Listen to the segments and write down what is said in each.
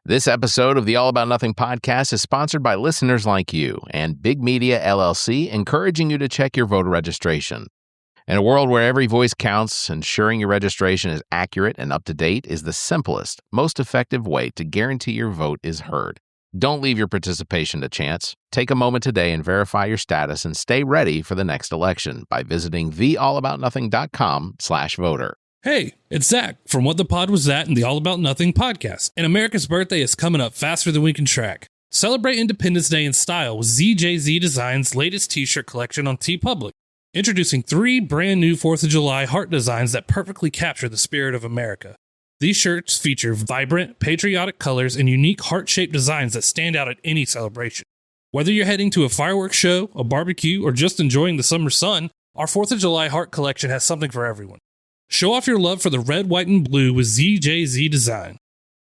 This episode of the All About Nothing podcast is sponsored by listeners like you and Big Media LLC, encouraging you to check your voter registration. In a world where every voice counts, ensuring your registration is accurate and up to date is the simplest, most effective way to guarantee your vote is heard. Don't leave your participation to chance. Take a moment today and verify your status and stay ready for the next election by visiting theallaboutnothing.com/voter. Hey, it's Zach from What the Pod Was That and the All About Nothing podcast. And America's birthday is coming up faster than we can track. Celebrate Independence Day in style with ZJZ Designs' latest t-shirt collection on TeePublic. Introducing 3 brand new 4th of July heart designs that perfectly capture the spirit of America. These shirts feature vibrant, patriotic colors and unique heart-shaped designs that stand out at any celebration. Whether you're heading to a fireworks show, a barbecue, or just enjoying the summer sun, our 4th of July heart collection has something for everyone. Show off your love for the red, white, and blue with ZJZ Design.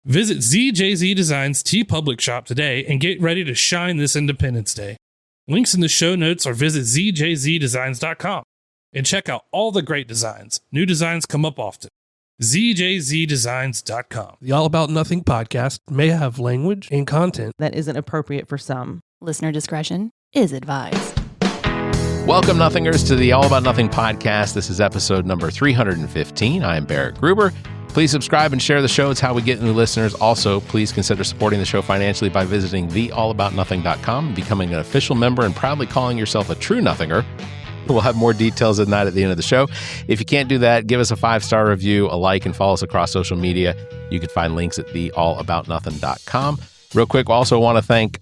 Visit ZJZ Design's TeePublic shop today and get ready to shine this Independence Day. Links in the show notes or visit ZJZDesigns.com and check out all the great designs. New designs come up often. ZJZDesigns.com. The All About Nothing podcast may have language and content that isn't appropriate for some. Listener discretion is advised. Welcome, Nothingers, to the All About Nothing podcast. This is episode number 315. I'm Barrett Gruber. Please subscribe and share the show. It's how we get new listeners. Also, please consider supporting the show financially by visiting theallaboutnothing.com and becoming an official member and proudly calling yourself a true Nothinger. We'll have more details on that at the end of the show. If you can't do that, give us a 5-star review, a like, and follow us across social media. You can find links at theallaboutnothing.com. Real quick, we also want to thank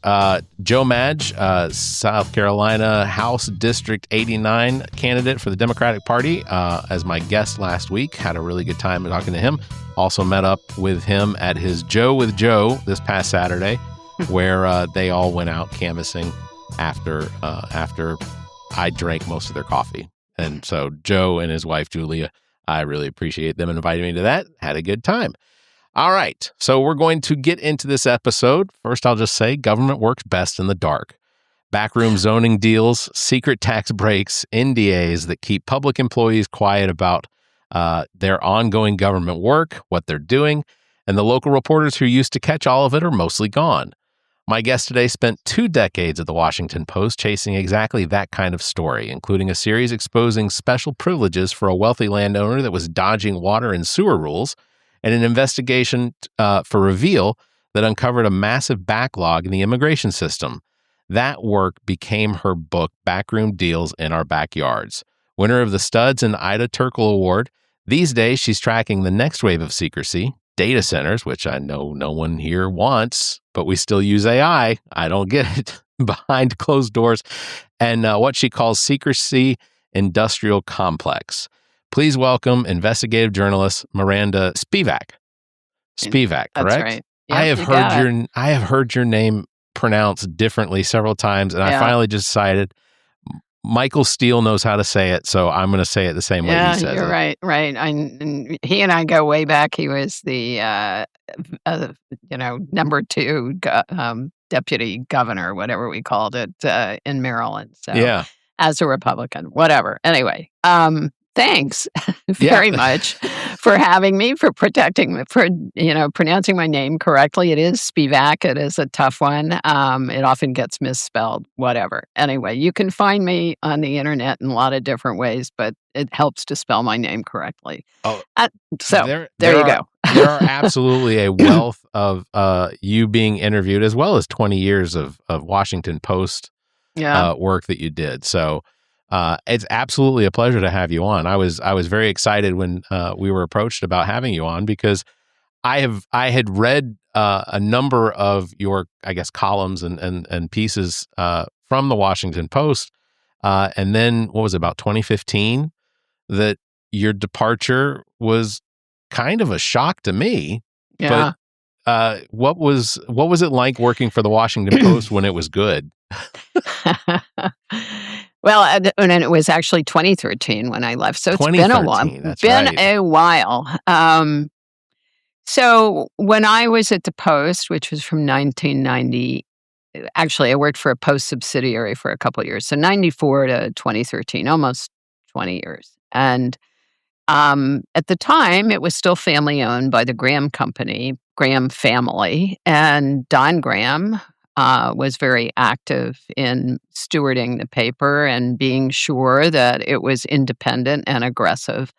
Joe Madge, South Carolina House District 89 candidate for the Democratic Party, as my guest last week. Had a really good time talking to him. Also met up with him at his Joe with Joe this past Saturday, where they all went out canvassing after I drank most of their coffee. And so Joe and his wife, Julia, I really appreciate them inviting me to that. Had a good time. All right, so we're going to get into this episode. First, I'll just say government works best in the dark. Backroom zoning deals, secret tax breaks, NDAs that keep public employees quiet about their ongoing government work, what they're doing, and the local reporters who used to catch all of it are mostly gone. My guest today spent 2 decades at the Washington Post chasing exactly that kind of story, including a series exposing special privileges for a wealthy landowner that was dodging water and sewer rules, and an investigation for Reveal that uncovered a massive backlog in the immigration system. That work became her book, Backroom Deals in Our Backyards. Winner of the Studs and Ida Turkle Award, these days she's tracking the next wave of secrecy, data centers, which I know no one here wants, but we still use AI. I don't get it. Behind closed doors, and what she calls Secrecy Industrial Complex. Please welcome investigative journalist Miranda Spivack. Spivack, correct? That's right. Yep, I have heard your name pronounced differently several times, and I finally just decided Michael Steele knows how to say it, so I'm going to say it the same way he says it. You're right. And he and I go way back. He was the number 2 deputy governor, whatever we called it, in Maryland. So yeah, as a Republican, whatever. Anyway. Thanks very much for having me, for protecting me, for, pronouncing my name correctly. It is Spivack. It is a tough one. It often gets misspelled, whatever. Anyway, you can find me on the internet in a lot of different ways, but it helps to spell my name correctly. Oh, so there you go. There are absolutely a wealth of you being interviewed, as well as 20 years of Washington Post work that you did. So it's absolutely a pleasure to have you on. I was very excited when we were approached about having you on, because I had read a number of your, I guess, columns and pieces from the Washington Post, and then what was it, about 2015 that your departure was kind of a shock to me. Yeah. But what was it like working for the Washington Post when it was good? Well, and it was actually 2013 when I left, so it's been a while. A while. So when I was at the Post, which was from 1990, actually I worked for a Post subsidiary for a couple of years, so 94 to 2013, almost 20 years. And at the time, it was still family owned by the Graham Company, Graham family, and Don Graham was very active in stewarding the paper and being sure that it was independent and aggressive,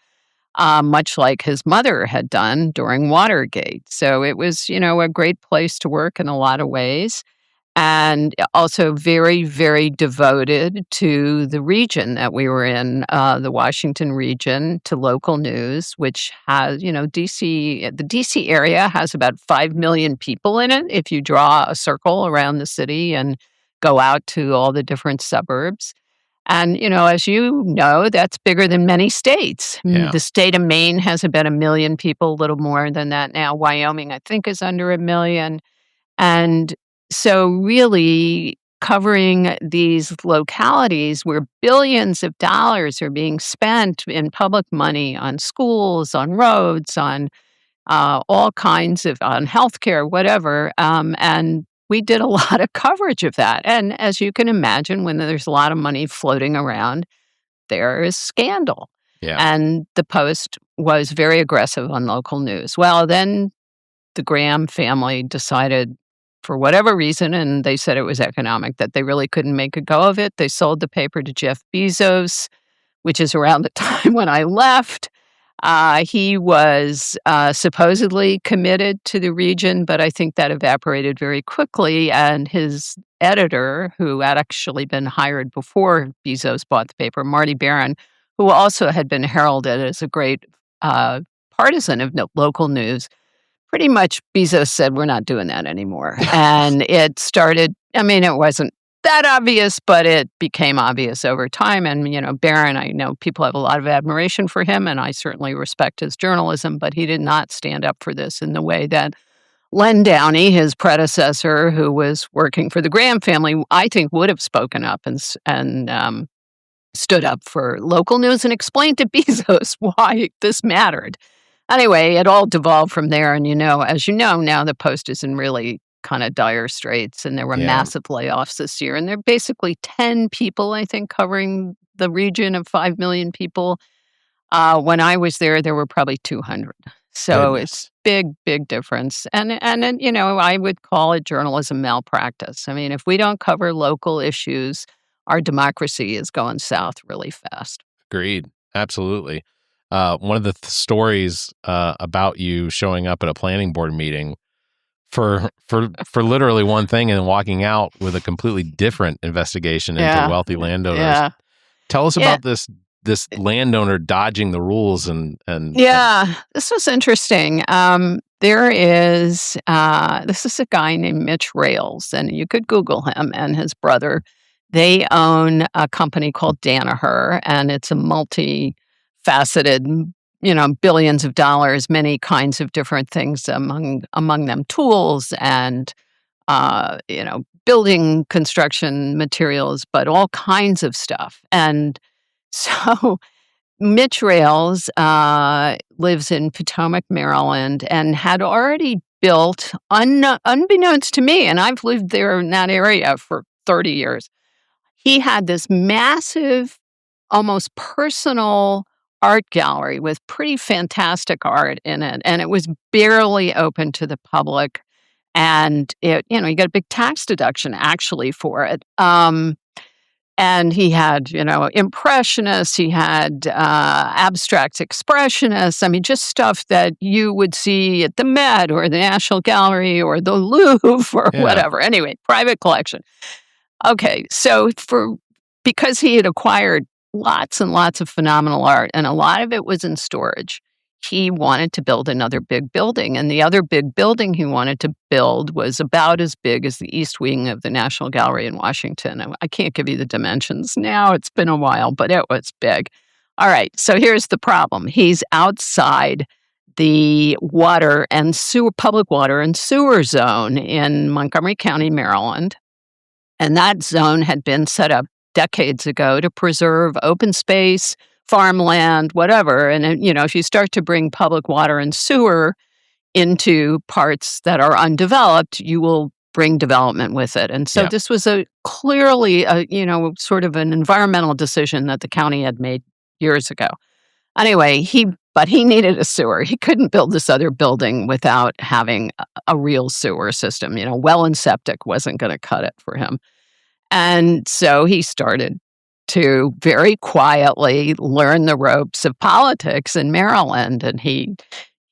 much like his mother had done during Watergate. So it was, a great place to work in a lot of ways. And also very, very devoted to the region that we were in, the Washington region, to local news, which has, DC, the DC area has about 5 million people in it if you draw a circle around the city and go out to all the different suburbs. And, as you know, that's bigger than many states. Yeah. The state of Maine has about 1 million people, a little more than that now. Wyoming, I think, is under 1 million. And so really covering these localities where billions of dollars are being spent in public money on schools, on roads, on all kinds of, on healthcare, whatever. And we did a lot of coverage of that. And as you can imagine, when there's a lot of money floating around, there is scandal. Yeah. And the Post was very aggressive on local news. Well, then the Graham family decided, for whatever reason, and they said it was economic, that they really couldn't make a go of it. They sold the paper to Jeff Bezos, which is around the time when I left. He was supposedly committed to the region, but I think that evaporated very quickly. And his editor, who had actually been hired before Bezos bought the paper, Marty Barron, who also had been heralded as a great partisan of local news, pretty much Bezos said, we're not doing that anymore. And it started, it wasn't that obvious, but it became obvious over time. And, Barron, I know people have a lot of admiration for him, and I certainly respect his journalism, but he did not stand up for this in the way that Len Downey, his predecessor, who was working for the Graham family, I think would have spoken up and stood up for local news and explained to Bezos why this mattered. Anyway, it all devolved from there. And, as you know, now the Post is in really kind of dire straits, and there were massive layoffs this year. And there are basically 10 people, I think, covering the region of 5 million people. When I was there were probably 200. So It's big difference. And I would call it journalism malpractice. If we don't cover local issues, our democracy is going south really fast. Agreed. Absolutely. One of the stories about you showing up at a planning board meeting for literally one thing and then walking out with a completely different investigation into wealthy landowners. Yeah. Tell us about this landowner dodging the rules and this was interesting. This is a guy named Mitch Rales, and you could Google him and his brother. They own a company called Danaher, and it's a multi-faceted, billions of dollars, many kinds of different things, among them tools and, building construction materials, but all kinds of stuff. And so Mitch Rales lives in Potomac, Maryland, and had already built, unbeknownst to me, and I've lived there in that area for 30 years, he had this massive, almost personal art gallery with pretty fantastic art in it. And it was barely open to the public. And he got a big tax deduction actually for it. And he had, impressionists, he had abstract expressionists. Just stuff that you would see at the Met or the National Gallery or the Louvre or whatever. Anyway, private collection. Okay, so because he had acquired lots and lots of phenomenal art, and a lot of it was in storage, he wanted to build another big building. And the other big building he wanted to build was about as big as the East Wing of the National Gallery in Washington. I can't give you the dimensions now. It's been a while, but it was big. All right, so here's the problem. He's outside the public water and sewer zone in Montgomery County, Maryland. And that zone had been set up decades ago to preserve open space, farmland, whatever. And, if you start to bring public water and sewer into parts that are undeveloped, you will bring development with it. And so this was clearly sort of an environmental decision that the county had made years ago. Anyway, he But he needed a sewer. He couldn't build this other building without having a real sewer system. Well and septic wasn't going to cut it for him. And so he started to very quietly learn the ropes of politics in Maryland. And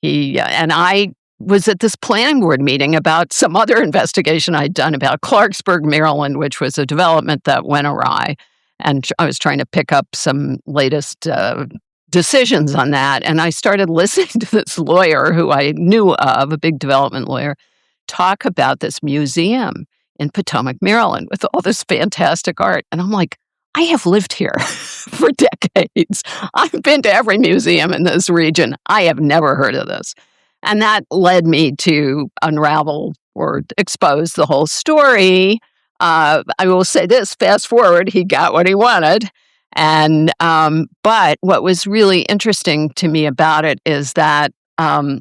and I was at this planning board meeting about some other investigation I'd done about Clarksburg, Maryland, which was a development that went awry. And I was trying to pick up some latest decisions on that. And I started listening to this lawyer who I knew of, a big development lawyer, talk about this museum in Potomac, Maryland, with all this fantastic art. And I'm like, I have lived here for decades. I've been to every museum in this region. I have never heard of this. And that led me to unravel or expose the whole story. I will say this, fast forward, he got what he wanted. And but what was really interesting to me about it is that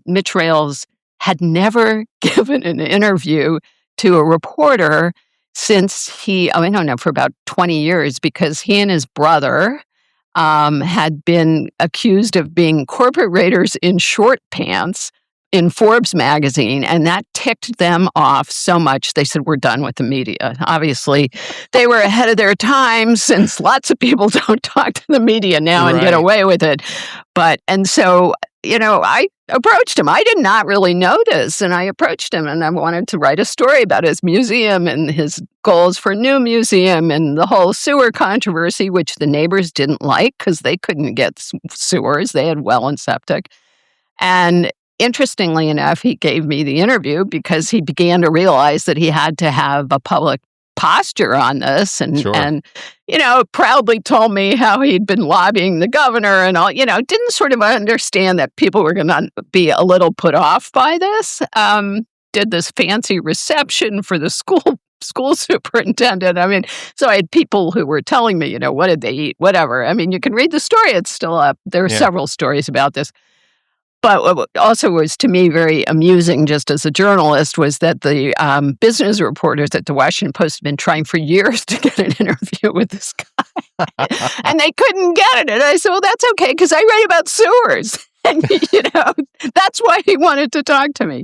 Mitch Rales had never given an interview to a reporter since I don't know, for about 20 years, because he and his brother had been accused of being corporate raiders in short pants in Forbes magazine, and that ticked them off so much they said, we're done with the media. Obviously, they were ahead of their time, since lots of people don't talk to the media now and get away with it. And so, I approached him. I did not really know this, and I approached him, and I wanted to write a story about his museum and his goals for a new museum and the whole sewer controversy, which the neighbors didn't like because they couldn't get sewers. They had well and septic. And interestingly enough, he gave me the interview because he began to realize that he had to have a public posture on this, and proudly told me how he'd been lobbying the governor and all. Didn't sort of understand that people were going to be a little put off by this. Did this fancy reception for the school superintendent. So I had people who were telling me, what did they eat, whatever. You can read the story; it's still up. There are several stories about this. But what also was, to me, very amusing, just as a journalist, was that the business reporters at the Washington Post had been trying for years to get an interview with this guy. And they couldn't get it. And I said, well, that's okay, because I write about sewers. And, that's why he wanted to talk to me.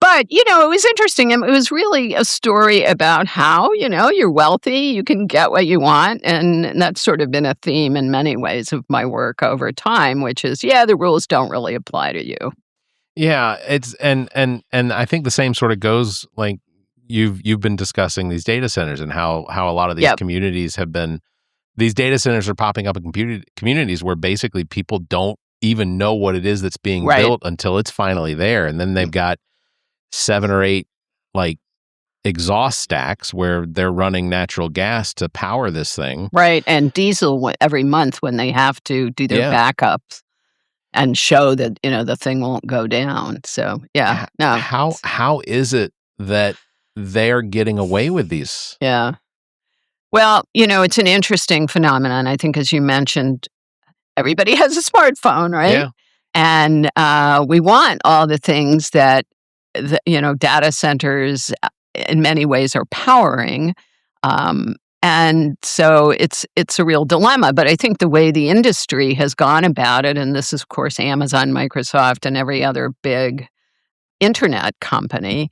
But, it was interesting. It was really a story about how, you're wealthy, you can get what you want. And that's sort of been a theme in many ways of my work over time, which is, the rules don't really apply to you. Yeah, it's and I think the same sort of goes, like you've been discussing these data centers and how a lot of these communities have been, these data centers are popping up in communities where basically people don't even know what it is that's being built until it's finally there. And then they've got 7 or 8 exhaust stacks where they're running natural gas to power this thing. Right. And diesel every month when they have to do their backups and show that, the thing won't go down. So, How is it that they're getting away with these? Yeah. Well, it's an interesting phenomenon. I think, as you mentioned, everybody has a smartphone, right? Yeah. And we want all the things that, data centers in many ways are powering. And so it's a real dilemma. But I think the way the industry has gone about it, and this is, of course, Amazon, Microsoft, and every other big internet company,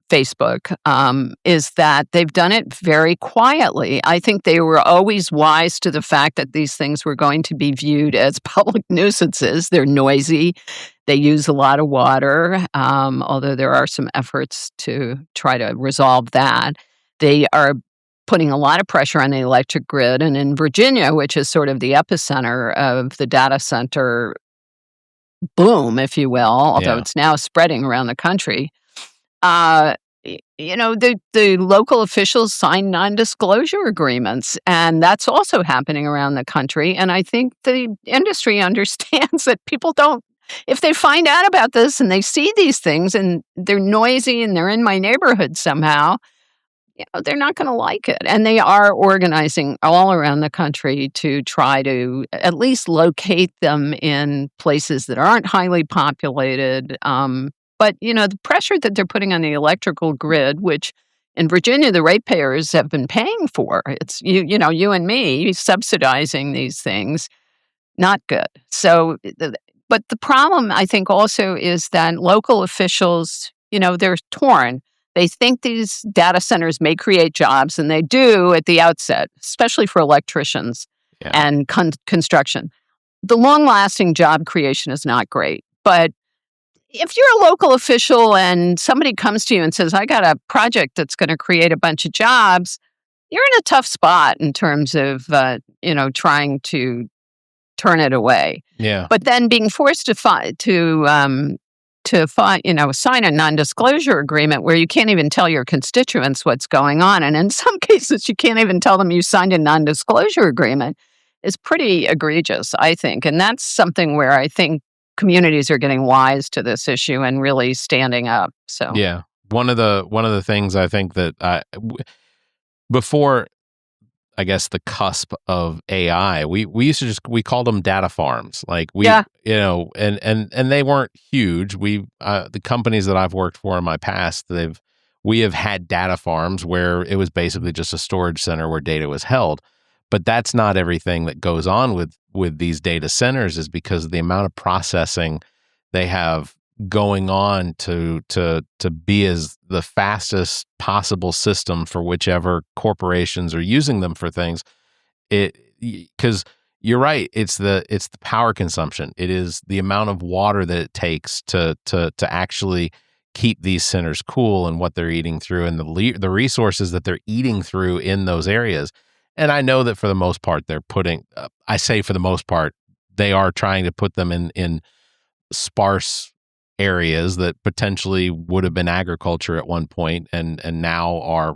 Facebook, is that they've done it very quietly. I think they were always wise to the fact that these things were going to be viewed as public nuisances. They're noisy. They use a lot of water, although there are some efforts to try to resolve that. They are putting a lot of pressure on the electric grid. And in Virginia, which is sort of the epicenter of the data center boom, if you will, although it's now spreading around the country, the local officials signed non-disclosure agreements, and that's also happening around the country. And I think the industry understands that people don't, if they find out about this and they see these things and they're noisy and they're in my neighborhood somehow, they're not going to like it. And they are organizing all around the country to try to at least locate them in places that aren't highly populated. But, the pressure that they're putting on the electrical grid, which in Virginia, the ratepayers have been paying for, it's, you and me subsidizing these things, not good. So but the problem, I think, also is that local officials, they're torn. They think these data centers may create jobs, and they do at the outset, especially for electricians and construction. The long-lasting job creation is not great. But if you're a local official and somebody comes to you and says, I got a project that's going to create a bunch of jobs, you're in a tough spot in terms of, trying to turn it away. Yeah. But then being forced to sign a non-disclosure agreement where you can't even tell your constituents what's going on, and in some cases you can't even tell them you signed a non-disclosure agreement, is pretty egregious, I think. And that's something where I think communities are getting wise to this issue and really standing up. So yeah, one of the things I think that before, I guess, the cusp of AI, we used to we called them data farms. Like and they weren't huge. The companies that I've worked for in my past, we have had data farms where it was basically just a storage center where data was held. But that's not everything that goes on with these data centers, is because of the amount of processing they have going on to be as the fastest possible system for whichever corporations are using them for things. Because you're right, it's the power consumption. It is the amount of water that it takes to actually keep these centers cool, and what they're eating through, and the resources that they're eating through in those areas. And I know that for the most part, they're putting, I say for the most part, they are trying to put them in sparse areas that potentially would have been agriculture at one point, and now are,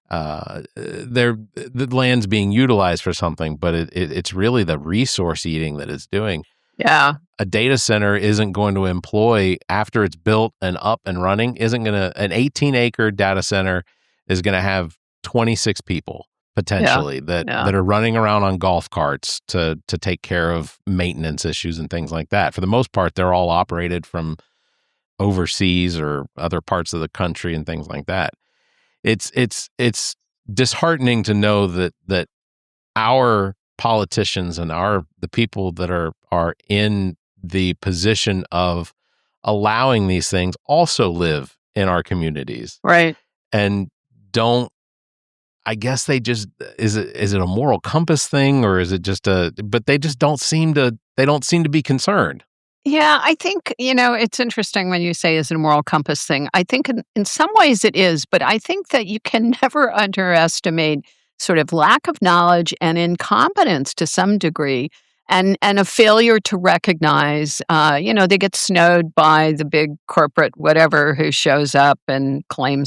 the land's being utilized for something, but it's really the resource eating that it's doing. Yeah. A data center isn't going to employ, after it's built and up and running, an 18-acre data center is going to have 26 people. Potentially that are running around on golf carts to take care of maintenance issues and things like that. For the most part, they're all operated from overseas or other parts of the country and things like that. It's disheartening to know that our politicians and the people that are in the position of allowing these things also live in our communities, right? And don't. I guess they just, is it a moral compass thing, or is it just but they just don't seem to be concerned. Yeah, I think, it's interesting when you say is it a moral compass thing. I think in some ways it is, but I think that you can never underestimate sort of lack of knowledge and incompetence to some degree, and a failure to recognize, they get snowed by the big corporate whatever who shows up and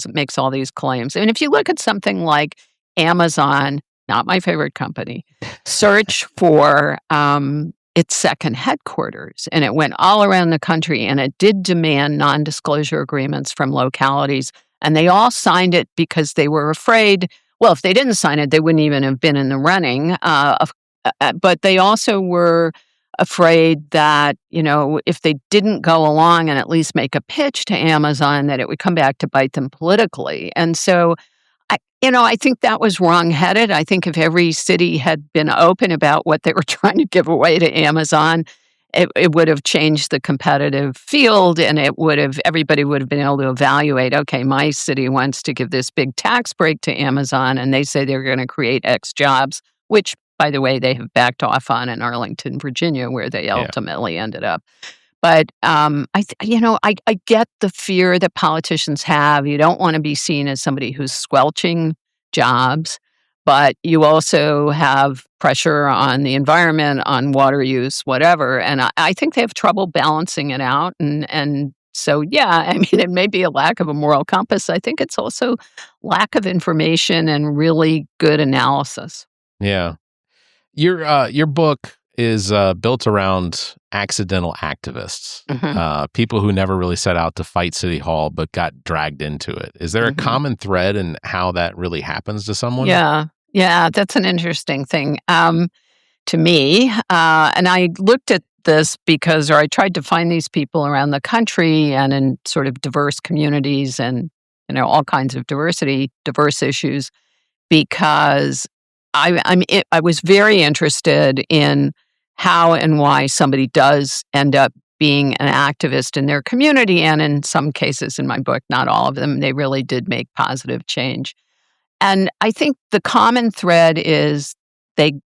makes all these claims. And if you look at something like Amazon, not my favorite company, search for its second headquarters, and it went all around the country, and it did demand non-disclosure agreements from localities, and they all signed it because they were afraid. Well, if they didn't sign it, they wouldn't even have been in the running. But they also were afraid that, if they didn't go along and at least make a pitch to Amazon, that it would come back to bite them politically. And so, I think that was wrong-headed. I think if every city had been open about what they were trying to give away to Amazon, it would have changed the competitive field, and everybody would have been able to evaluate, okay, my city wants to give this big tax break to Amazon, and they say they're going to create X jobs, which, by the way, they have backed off on in Arlington, Virginia, where they ultimately ended up. But I get the fear that politicians have. You don't want to be seen as somebody who's squelching jobs, but you also have pressure on the environment, on water use, whatever. And I think they have trouble balancing it out. And so, it may be a lack of a moral compass. I think it's also lack of information and really good analysis. Yeah. Your book is built around accidental activists, people who never really set out to fight City Hall but got dragged into it. Is there a common thread in how that really happens to someone? Yeah, that's an interesting thing to me. And I looked at this or I tried to find these people around the country and in sort of diverse communities and, all kinds of diverse issues, because I was very interested in how and why somebody does end up being an activist in their community. And in some cases in my book, not all of them, they really did make positive change. And I think the common thread is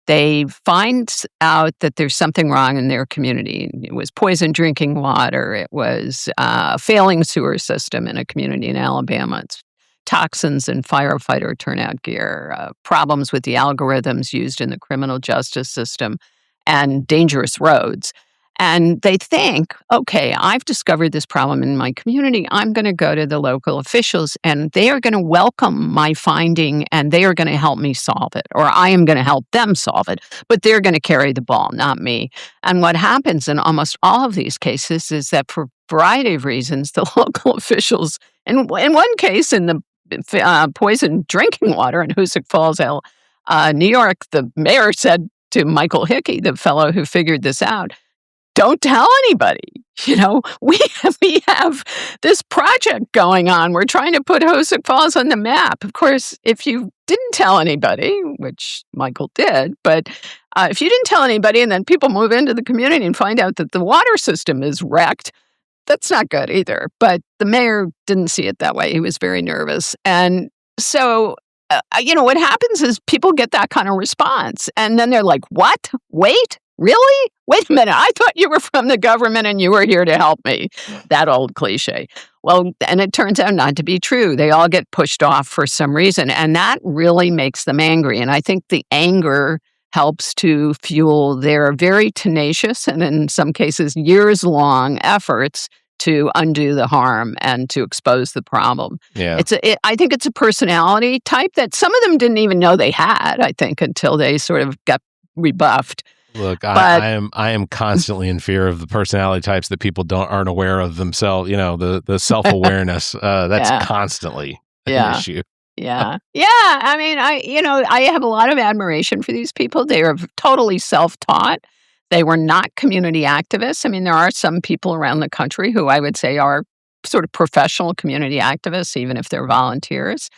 they find out that there's something wrong in their community. It was poisoned drinking water. It was a failing sewer system in a community in Alabama. It's toxins in firefighter turnout gear, problems with the algorithms used in the criminal justice system, and dangerous roads. And they think, okay, I've discovered this problem in my community. I'm going to go to the local officials and they are going to welcome my finding and they are going to help me solve it, or I am going to help them solve it, but they're going to carry the ball, not me. And what happens in almost all of these cases is that for a variety of reasons, the local officials, in one case, in the poisoned drinking water in Hoosick Falls, New York, the mayor said to Michael Hickey, the fellow who figured this out, don't tell anybody. We have this project going on. We're trying to put Hoosick Falls on the map. Of course, if you didn't tell anybody, which Michael did, but if you didn't tell anybody and then people move into the community and find out that the water system is wrecked, that's not good either. But the mayor didn't see it that way. He was very nervous. And so, what happens is people get that kind of response. And then they're like, what? Wait? Really? Wait a minute. I thought you were from the government and you were here to help me. That old cliche. Well, and it turns out not to be true. They all get pushed off for some reason. And that really makes them angry. And I think the anger helps to fuel their very tenacious and in some cases years-long efforts to undo the harm and to expose the problem. Yeah. I think it's a personality type that some of them didn't even know they had, I think, until they sort of got rebuffed. Look, I am constantly in fear of the personality types that people aren't aware of themselves. The self-awareness that's constantly an issue. Yeah. I mean, I have a lot of admiration for these people. They are totally self-taught. They were not community activists. I mean, there are some people around the country who I would say are sort of professional community activists, even if they're volunteers.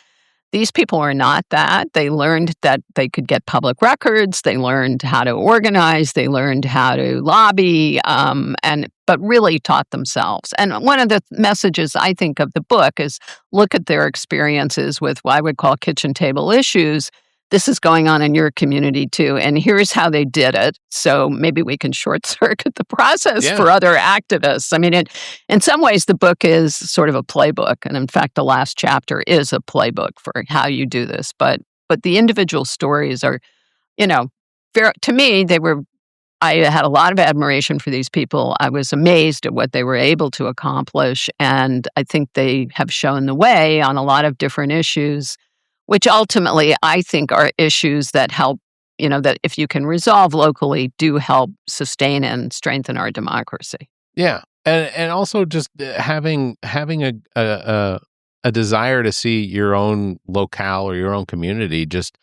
These people are not that. They learned that they could get public records. They learned how to organize. They learned how to lobby, but really taught themselves. And one of the messages I think of the book is look at their experiences with what I would call kitchen table issues. This is going on in your community too, and here's how they did it. So maybe we can short circuit the process for other activists. I mean, in some ways, the book is sort of a playbook, and in fact, the last chapter is a playbook for how you do this. But the individual stories are, to me, I had a lot of admiration for these people. I was amazed at what they were able to accomplish, and I think they have shown the way on a lot of different issues, which ultimately I think are issues that help, that if you can resolve locally, do help sustain and strengthen our democracy. Yeah. And also just having a desire to see your own locale or your own community just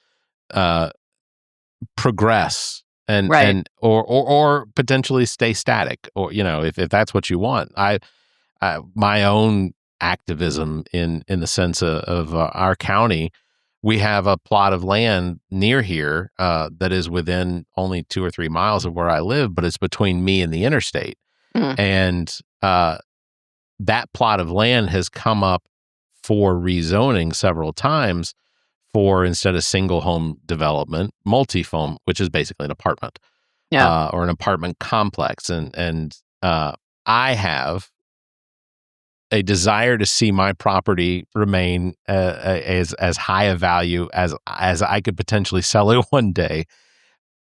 progress and or potentially stay static, or if that's what you want. My own activism in the sense of our county, we have a plot of land near here that is within only 2 or 3 miles of where I live, but it's between me and the interstate. And that plot of land has come up for rezoning several times for, instead of single home development, multi-home, which is basically an apartment or an apartment complex. And I have a desire to see my property remain as high a value as I could potentially sell it one day.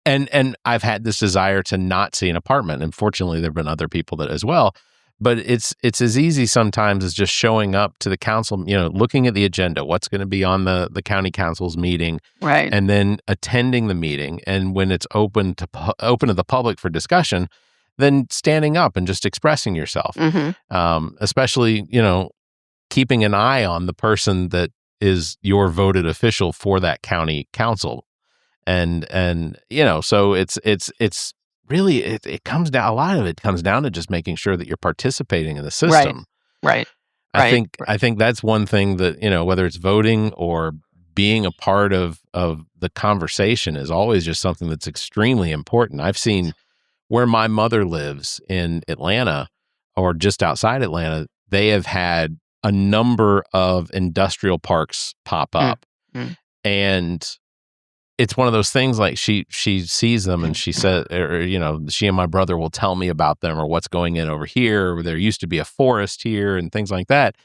And I've had this desire to not see an apartment. And fortunately, there have been other people that as well. But it's as easy sometimes as just showing up to the council, looking at the agenda, what's going to be on the county council's meeting, right? And then attending the meeting. And when it's open to the public for discussion, then standing up and just expressing yourself, especially, keeping an eye on the person that is your voted official for that county council. And so it's really, it comes down, a lot of it comes down to just making sure that you're participating in the system. Right. I think that's one thing that, whether it's voting or being a part of the conversation is always just something that's extremely important. I've seen where my mother lives in Atlanta or just outside Atlanta, they have had a number of industrial parks pop up. And it's one of those things like she sees them and she said, or, you know, she and my brother will tell me about them or what's going in over here, or there used to be a forest here and things like that.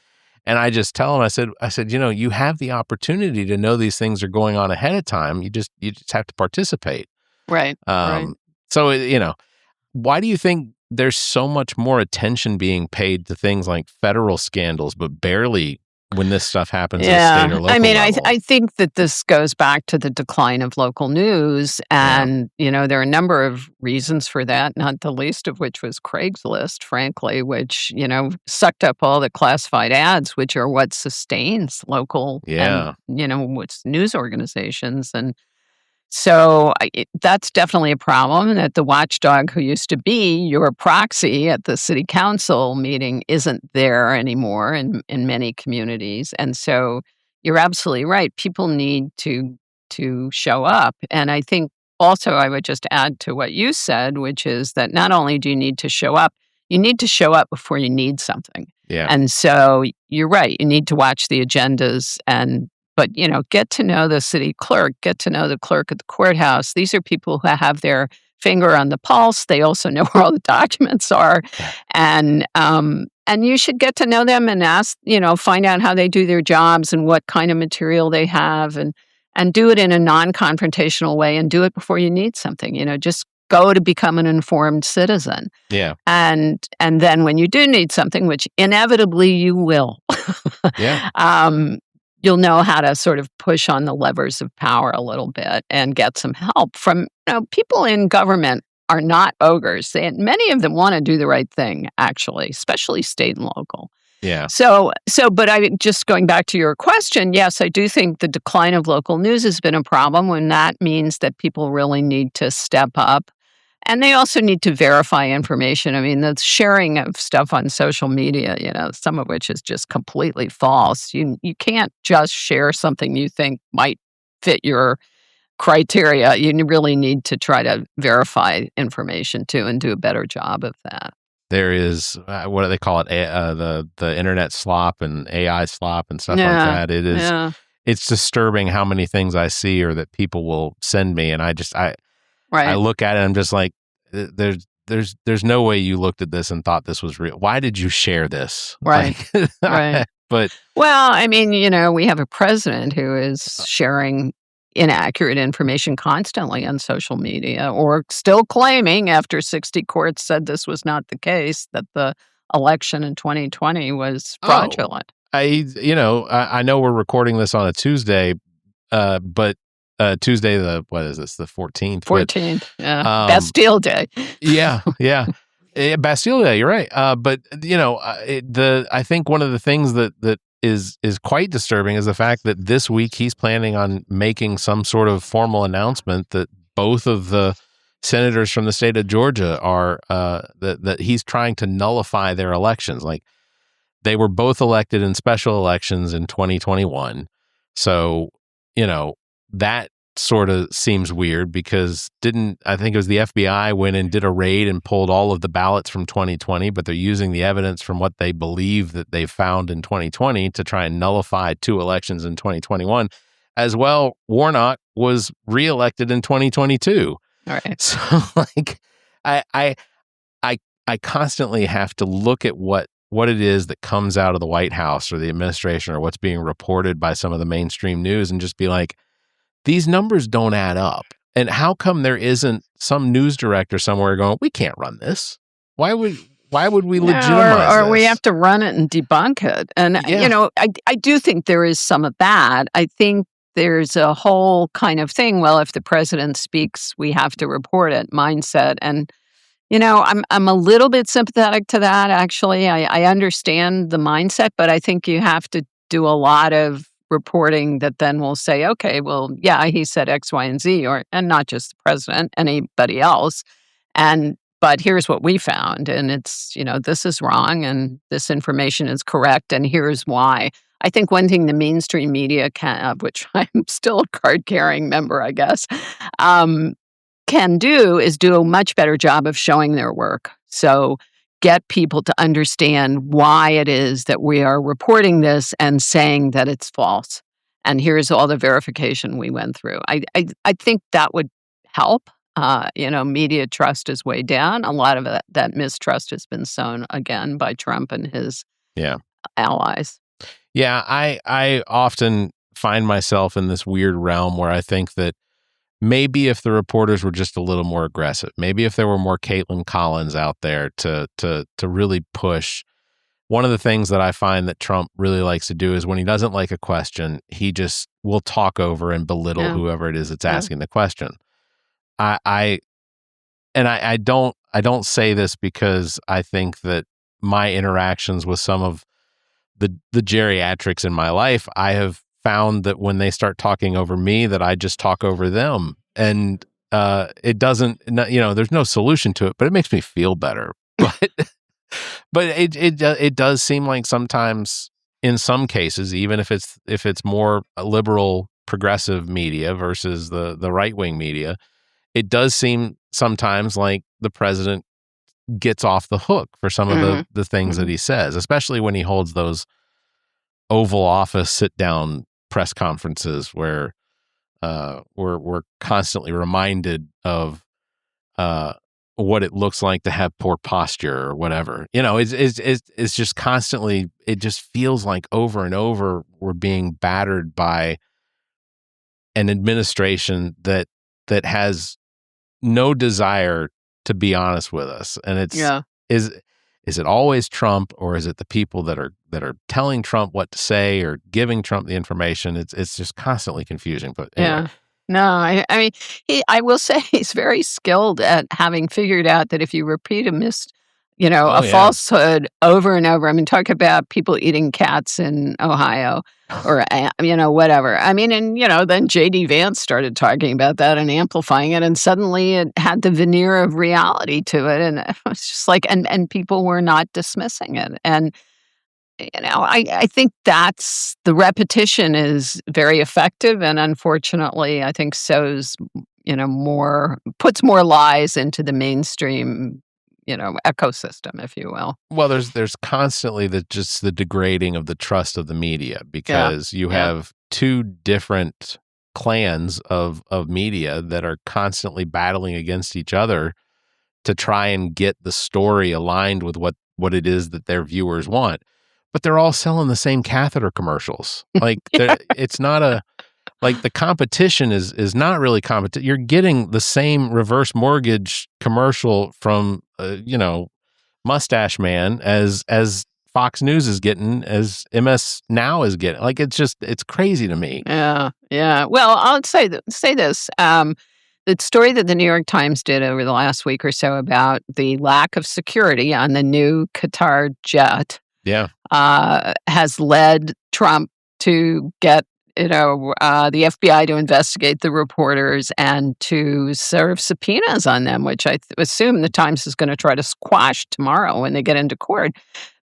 And I just tell them, I said, you know, you have the opportunity to know these things are going on ahead of time. You just have to participate. Right. Right. So, you know, why do you think there's so much more attention being paid to things like federal scandals, but barely when this stuff happens at state or local I mean, level? I think that this goes back to the decline of local news. And, you know, there are a number of reasons for that, not the least of which was Craigslist, frankly, which, you know, sucked up all the classified ads, which are what sustains local and, you know, what's news organizations. And so that's definitely a problem, that the watchdog who used to be your proxy at the city council meeting isn't there anymore in many communities. And so you're absolutely right. People need to show up. And I think also I would just add to what you said, which is that not only do you need to show up, you need to show up before you need something. Yeah. And so you're right. You need to watch the agendas but, you know, get to know the city clerk, get to know the clerk at the courthouse. These are people who have their finger on the pulse. They also know where all the documents are. And you should get to know them and ask, you know, find out how they do their jobs and what kind of material they have and do it in a non-confrontational way and do it before you need something. You know, just go to become an informed citizen. Yeah. And then when you do need something, which inevitably you will. You'll know how to sort of push on the levers of power a little bit and get some help from, you know, people in government are not ogres. Many of them want to do the right thing, actually, especially state and local. Yeah. But just going back to your question, yes, I do think the decline of local news has been a problem when that means that people really need to step up. And they also need to verify information. I mean, the sharing of stuff on social media, you know, some of which is just completely false. You can't just share something you think might fit your criteria. You really need to try to verify information too and do a better job of that. There is, what do they call it? The internet slop and AI slop and stuff like that. It is, it's disturbing how many things I see or that people will send me. And I look at it and I'm just like, there's no way you looked at this and thought this was real. Why did you share this? Right. Like, right. But well, I mean, you know, we have a president who is sharing inaccurate information constantly on social media, or still claiming after 60 courts said this was not the case, that the election in 2020 was fraudulent. I know we're recording this on a Tuesday, but Tuesday, the 14th? 14th, Bastille Day. yeah. Bastille Day, you're right. But, you know, I think one of the things that is quite disturbing is the fact that this week he's planning on making some sort of formal announcement that both of the senators from the state of Georgia are, that he's trying to nullify their elections. Like, they were both elected in special elections in 2021. So, you know, that sort of seems weird because I think it was the FBI went and did a raid and pulled all of the ballots from 2020, but they're using the evidence from what they believe that they found in 2020 to try and nullify two elections in 2021. As well, Warnock was reelected in 2022. All right. So, like, I constantly have to look at what it is that comes out of the White House or the administration or what's being reported by some of the mainstream news and just be like, these numbers don't add up. And how come there isn't some news director somewhere going, we can't run this? Why would we legitimize or this? we have to run it and debunk it? And, you know, I do think there is some of that. I think there's a whole kind of thing, well, if the president speaks, we have to report it mindset. And, you know, I'm a little bit sympathetic to that, actually. I understand the mindset, but I think you have to do a lot of reporting that then will say, okay, well, yeah, he said X, Y, and Z, and not just the president, anybody else. But here's what we found. And it's, you know, this is wrong and this information is correct. And here's why. I think one thing the mainstream media can, of which I'm still a card-carrying member, I guess, can do is do a much better job of showing their work. So get people to understand why it is that we are reporting this and saying that it's false. And here's all the verification we went through. I think that would help. Media trust is way down. A lot of that mistrust has been sown again by Trump and his allies. Yeah, I often find myself in this weird realm where I think that maybe if the reporters were just a little more aggressive, maybe if there were more Caitlin Collins out there to really push. One of the things that I find that Trump really likes to do is when he doesn't like a question, he just will talk over and belittle whoever it is that's asking the question. I don't say this because I think that my interactions with some of the geriatrics in my life, I have found that when they start talking over me, that I just talk over them, and it doesn't, there's no solution to it, but it makes me feel better. But it does seem like sometimes, in some cases, even if it's more liberal progressive media versus the right wing media, it does seem sometimes like the president gets off the hook for some of the things that he says, especially when he holds those Oval Office sit-down press conferences where we're constantly reminded of what it looks like to have poor posture or whatever. It's just constantly, it just feels like over and over we're being battered by an administration that has no desire to be honest with us. And is it always Trump, or is it the people that are telling Trump what to say or giving Trump the information? It's just constantly confusing. But anyway. No, I mean, I will say he's very skilled at having figured out that if you repeat a falsehood over and over. I mean, talk about people eating cats in Ohio or, whatever. I mean, and, then J.D. Vance started talking about that and amplifying it. And suddenly it had the veneer of reality to it. And it was just like, and people were not dismissing it. And, I think that's the repetition is very effective. And unfortunately, I think sows, puts more lies into the mainstream ecosystem, if you will. Well, there's constantly the degrading of the trust of the media, because you have two different clans of media that are constantly battling against each other to try and get the story aligned with what it is that their viewers want. But they're all selling the same catheter commercials. Like it's not like the competition is not really competition. You're getting the same reverse mortgage commercial from Mustache Man as Fox News is getting, as MS Now is getting. Like it's crazy to me. Yeah. Well, I'll say this. The story that the New York Times did over the last week or so about the lack of security on the new Qatar jet has led Trump to get the FBI to investigate the reporters and to serve subpoenas on them, which I assume the Times is going to try to squash tomorrow when they get into court.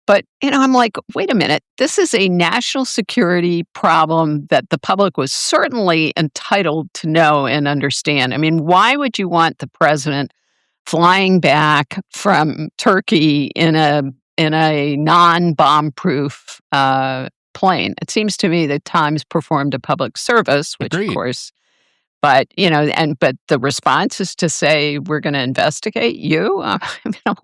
But, I'm like, wait a minute, this is a national security problem that the public was certainly entitled to know and understand. I mean, why would you want the president flying back from Turkey in a non-bomb-proof plane? It seems to me that Times performed a public service, which Agreed. Of course, but but the response is to say we're going to investigate you. I'm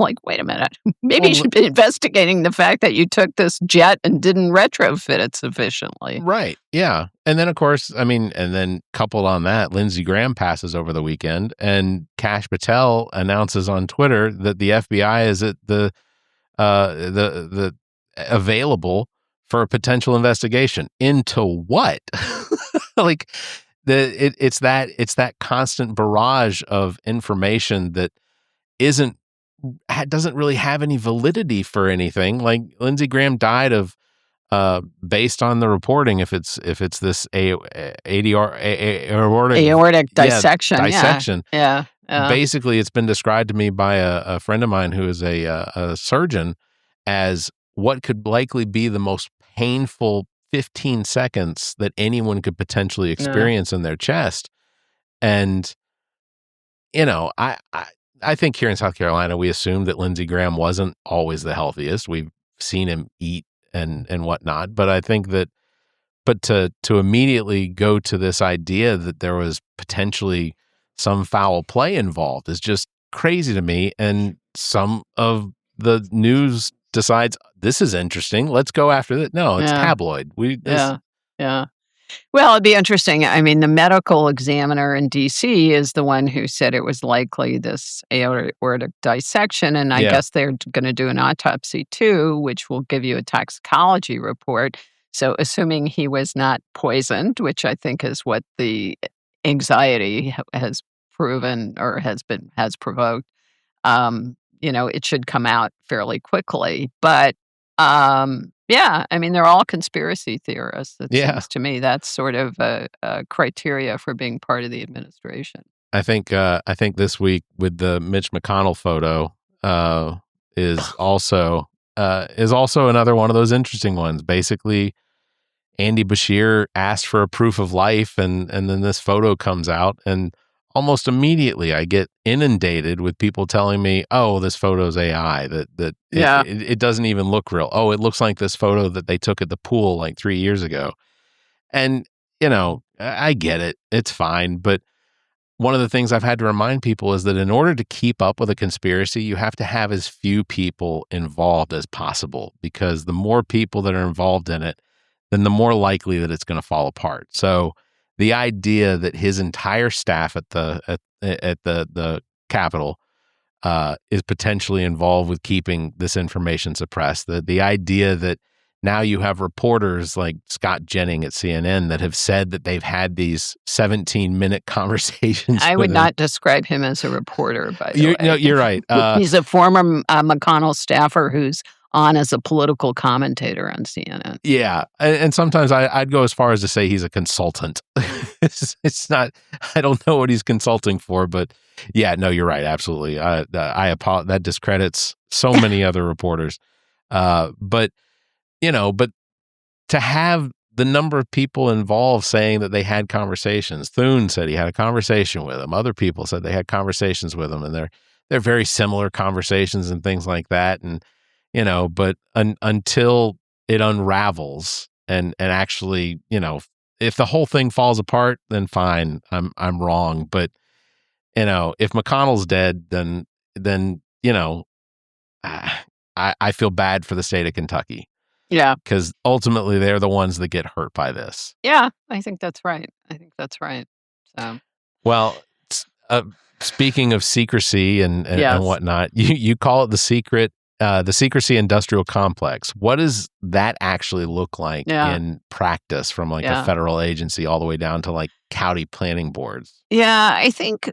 like, wait a minute, maybe you should be investigating the fact that you took this jet and didn't retrofit it sufficiently. Right. Yeah. And then of course, and then coupled on that, Lindsey Graham passes over the weekend, and Kash Patel announces on Twitter that the FBI is at the available for a potential investigation into what? Like it's that constant barrage of information that doesn't really have any validity for anything. Like Lindsey Graham died of based on the reporting, if it's this aortic dissection. Yeah. Basically, it's been described to me by a friend of mine who is a surgeon as what could likely be the most painful 15 seconds that anyone could potentially experience in their chest. And I think here in South Carolina, we assumed that Lindsey Graham wasn't always the healthiest. We've seen him eat and whatnot, but I think that, but to immediately go to this idea that there was potentially some foul play involved is just crazy to me. And some of the news decides this is interesting. Let's go after that. No, it's Yeah. tabloid. Yeah. Well, it'd be interesting. I mean, the medical examiner in D.C. is the one who said it was likely this aortic dissection, and I Yeah. guess they're going to do an autopsy too, which will give you a toxicology report. So, assuming he was not poisoned, which I think is what the anxiety has proven or has provoked, it should come out fairly quickly. But yeah, I mean, they're all conspiracy theorists. It Yeah. seems to me that's sort of a criteria for being part of the administration. I think this week with the Mitch McConnell photo is also another one of those interesting ones. Basically, Andy Bashir asked for a proof of life, and then this photo comes out, and almost immediately I get inundated with people telling me, "Oh, this photo's AI. That Yeah. it doesn't even look real. Oh, it looks like this photo that they took at the pool like 3 years ago." And I get it. It's fine, but one of the things I've had to remind people is that in order to keep up with a conspiracy, you have to have as few people involved as possible, because the more people that are involved in it, then the more likely that it's going to fall apart. So the idea that his entire staff at the Capitol is potentially involved with keeping this information suppressed, the idea that now you have reporters like Scott Jennings at CNN that have said that they've had these 17-minute conversations. I with would him. not describe him as a reporter, by the way. No, you're right. He's a former McConnell staffer who's on as a political commentator on CNN. Yeah, and sometimes I'd go as far as to say he's a consultant. It's not. I don't know what he's consulting for, but yeah, no, you're right. Absolutely. I apologize. That discredits so many other reporters. But to have the number of people involved saying that they had conversations. Thune said he had a conversation with him. Other people said they had conversations with him, and they're very similar conversations and things like that. And but until it unravels and actually, if the whole thing falls apart, then fine, I'm wrong. But if McConnell's dead, then I feel bad for the state of Kentucky. Yeah. Because ultimately they're the ones that get hurt by this. Yeah, I think that's right. So, well, speaking of secrecy and Yes. whatnot, you call it the secrecy industrial complex. What does that actually look like in practice from like a federal agency all the way down to like county planning boards? Yeah, I think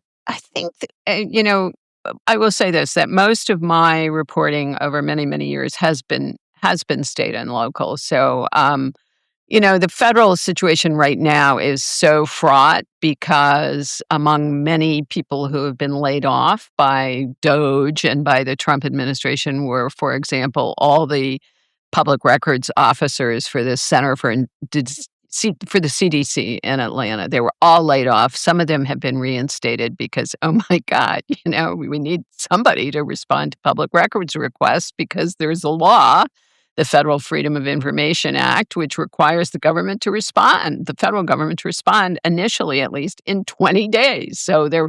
I will say this, that most of my reporting over many, many years has been state and local. So, the federal situation right now is so fraught because among many people who have been laid off by DOGE and by the Trump administration were, for example, all the public records officers for the Center for the CDC in Atlanta. They were all laid off. Some of them have been reinstated because, oh my God, we need somebody to respond to public records requests because there's a law, the Federal Freedom of Information Act, which requires the federal government to respond initially, at least in 20 days. So they're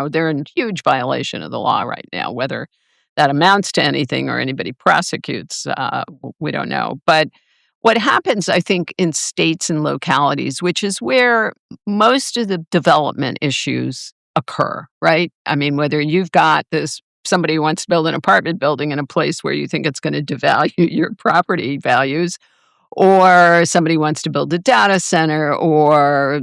they're in huge violation of the law right now. Whether that amounts to anything or anybody prosecutes, we don't know. But what happens, I think, in states and localities, which is where most of the development issues occur, right? I mean, whether you've got somebody who wants to build an apartment building in a place where you think it's going to devalue your property values, or somebody wants to build a data center, or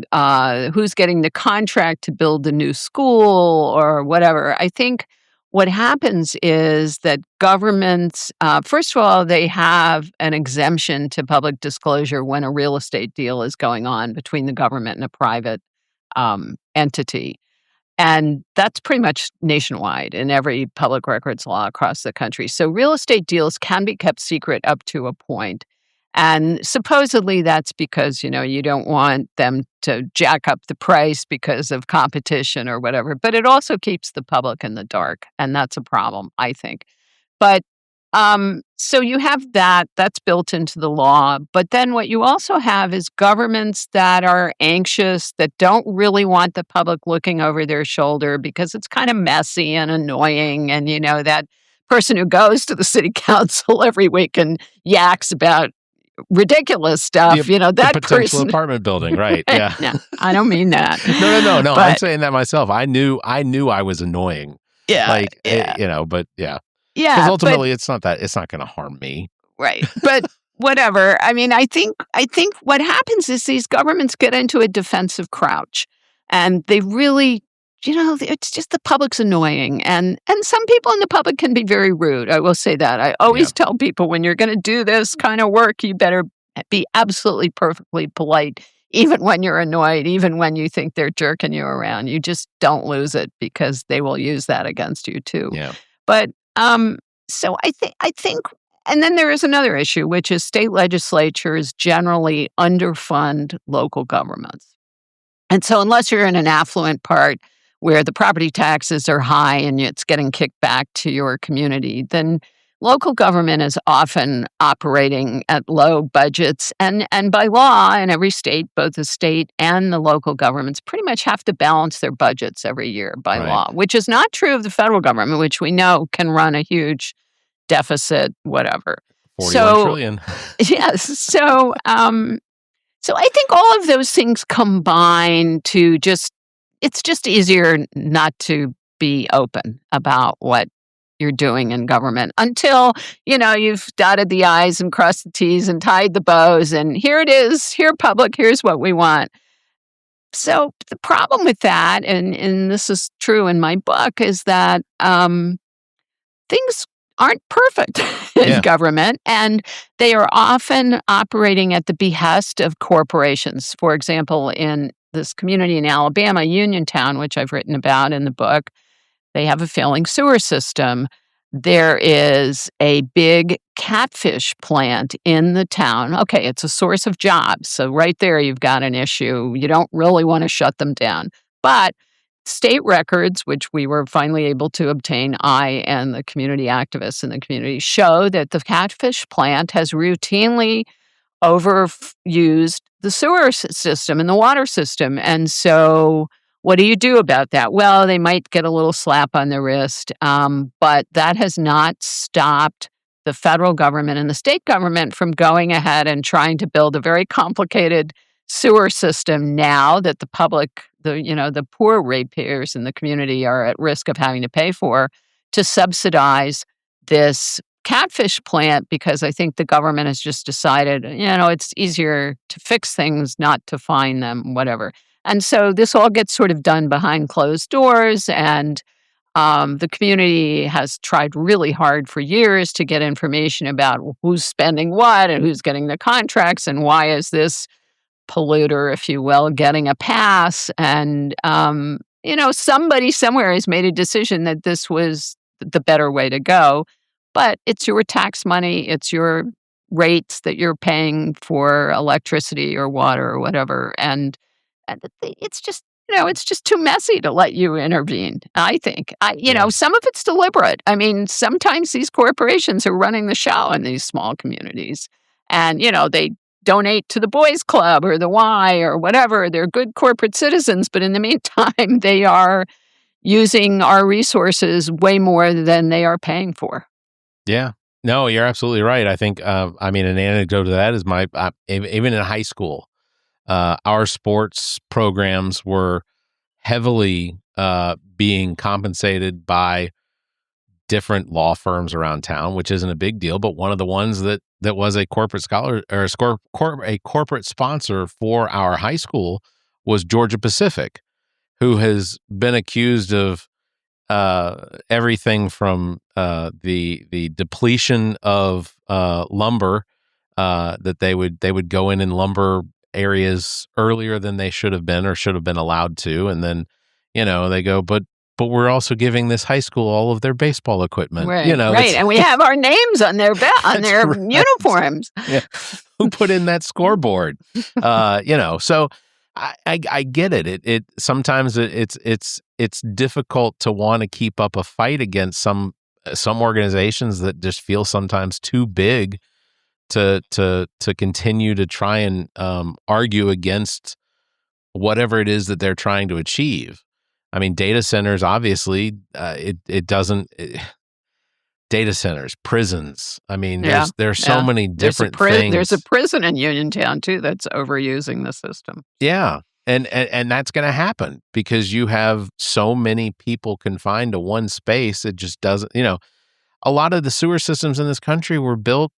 who's getting the contract to build a new school or whatever. I think what happens is that governments, first of all, they have an exemption to public disclosure when a real estate deal is going on between the government and a private entity. And that's pretty much nationwide in every public records law across the country. So real estate deals can be kept secret up to a point. And supposedly that's because, you don't want them to jack up the price because of competition or whatever. But it also keeps the public in the dark. And that's a problem, I think. But so you have that's built into the law. But then what you also have is governments that are anxious, that don't really want the public looking over their shoulder because it's kind of messy and annoying. And, that person who goes to the city council every week and yaks about ridiculous stuff, The that potential person. apartment building, right? Yeah. No, I don't mean that. No. But, I'm saying that myself. I knew I was annoying. yeah. But yeah. Yeah. Because ultimately, it's not going to harm me. Right. But whatever. I mean, I think what happens is these governments get into a defensive crouch, and they really, it's just the public's annoying. And some people in the public can be very rude. I will say that. I always tell people, when you're going to do this kind of work, you better be absolutely perfectly polite, even when you're annoyed, even when you think they're jerking you around. You just don't lose it, because they will use that against you too. Yeah. But so I think, and then there is another issue, which is state legislatures generally underfund local governments. And so unless you're in an affluent part where the property taxes are high and it's getting kicked back to your community, then local government is often operating at low budgets. And by law, in every state, both the state and the local governments pretty much have to balance their budgets every year by law, which is not true of the federal government, which we know can run a huge deficit, whatever. 41 trillion. Yes. So I think all of those things combine to it's just easier not to be open about what you're doing in government until, you've dotted the I's and crossed the T's and tied the bows, and here it is, here public, here's what we want. So the problem with that, and this is true in my book, is that things aren't perfect in government, and they are often operating at the behest of corporations. For example, in this community in Alabama, Uniontown, which I've written about in the book, they have a failing sewer system. There is a big catfish plant in the town. Okay, it's a source of jobs. So right there, you've got an issue. You don't really want to shut them down. But state records, which we were finally able to obtain, I and the community activists in the community, show that the catfish plant has routinely overused the sewer system and the water system. And so what do you do about that? Well, they might get a little slap on the wrist, but that has not stopped the federal government and the state government from going ahead and trying to build a very complicated sewer system now that the public, the poor ratepayers in the community are at risk of having to pay for, to subsidize this catfish plant, because I think the government has just decided, it's easier to fix things, not to fine them, whatever. And so this all gets sort of done behind closed doors, and the community has tried really hard for years to get information about who's spending what and who's getting the contracts and why is this polluter, if you will, getting a pass. And, somebody somewhere has made a decision that this was the better way to go. But it's your tax money, it's your rates that you're paying for electricity or water or whatever. And it's just, it's just too messy to let you intervene, I think. Some of it's deliberate. I mean, sometimes these corporations are running the show in these small communities. And, they donate to the Boys Club or the Y or whatever. They're good corporate citizens. But in the meantime, they are using our resources way more than they are paying for. Yeah. No, you're absolutely right. I think, an anecdote to that is even in high school, our sports programs were heavily being compensated by different law firms around town, which isn't a big deal. But one of the ones that was a corporate scholar or a corporate sponsor for our high school was Georgia Pacific, who has been accused of everything from the depletion of lumber, that they would go in lumber areas earlier than they should have been or should have been allowed to, and then they go, but but we're also giving this high school all of their baseball equipment. Right, You know, right. And we have our names on their their right. uniforms. Yeah. Who put in that scoreboard? So I get it. It sometimes it's difficult to want to keep up a fight against some organizations that just feel sometimes too big to continue to try and argue against whatever it is that they're trying to achieve. I mean, data centers, obviously, data centers, prisons. I mean, there's so many different things. There's a prison in Uniontown too that's overusing the system. Yeah. And that's going to happen because you have so many people confined to one space. It just doesn't, a lot of the sewer systems in this country were built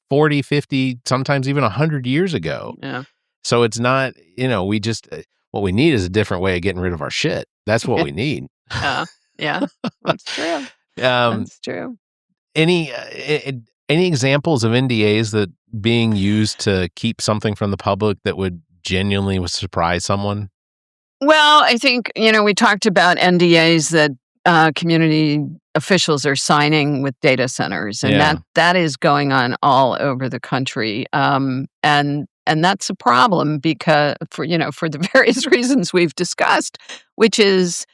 40, 50, sometimes even 100 years ago. Yeah. So it's not, we just, what we need is a different way of getting rid of our shit. That's what we need. Yeah, that's true. That's true. Any examples of NDAs that being used to keep something from the public that would genuinely surprise someone? Well, I think, we talked about NDAs that community officials are signing with data centers, and that is going on all over the country. And that's a problem because for the various reasons we've discussed, which is,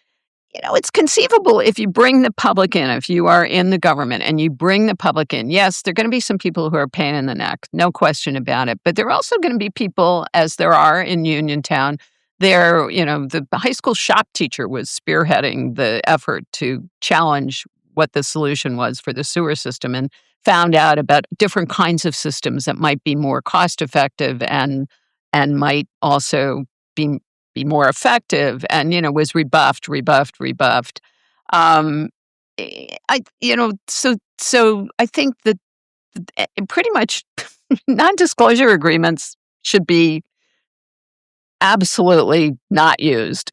it's conceivable if you bring the public in, if you are in the government and you bring the public in, yes, there are going to be some people who are a pain in the neck, no question about it. But there are also going to be people, as there are in Uniontown, the high school shop teacher was spearheading the effort to challenge what the solution was for the sewer system and found out about different kinds of systems that might be more cost effective and might also be more effective, and was rebuffed. So I think that pretty much non-disclosure agreements should be absolutely not used,